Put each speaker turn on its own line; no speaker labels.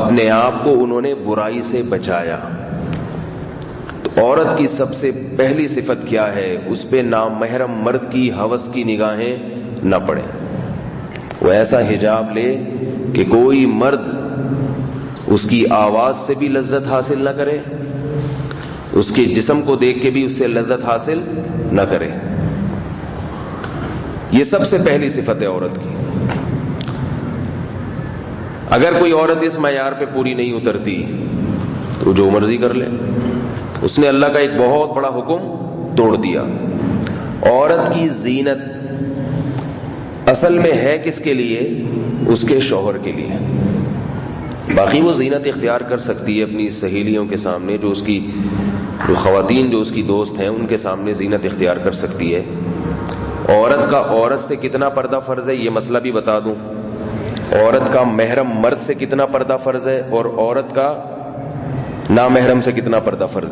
اپنے آپ کو انہوں نے برائی سے بچایا۔ تو عورت کی سب سے پہلی صفت کیا ہے؟ اس پہ نامحرم مرد کی ہوس کی نگاہیں نہ پڑیں۔ وہ ایسا حجاب لے کہ کوئی مرد اس کی آواز سے بھی لذت حاصل نہ کرے، اس کے جسم کو دیکھ کے بھی اس سے لذت حاصل نہ کرے۔ یہ سب سے پہلی صفت ہے عورت کی۔ اگر کوئی عورت اس معیار پہ پوری نہیں اترتی تو جو مرضی کر لے، اس نے اللہ کا ایک بہت بڑا حکم توڑ دیا۔ عورت کی زینت اصل میں ہے کس کے لیے؟ اس کے شوہر کے لیے۔ باقی وہ زینت اختیار کر سکتی ہے اپنی سہیلیوں کے سامنے، جو خواتین جو اس کی دوست ہیں ان کے سامنے زینت اختیار کر سکتی ہے۔ عورت کا عورت سے کتنا پردہ فرض ہے یہ مسئلہ بھی بتا دوں۔ عورت کا محرم مرد سے کتنا پردہ فرض ہے اور عورت کا نامحرم سے کتنا پردہ فرض ہے۔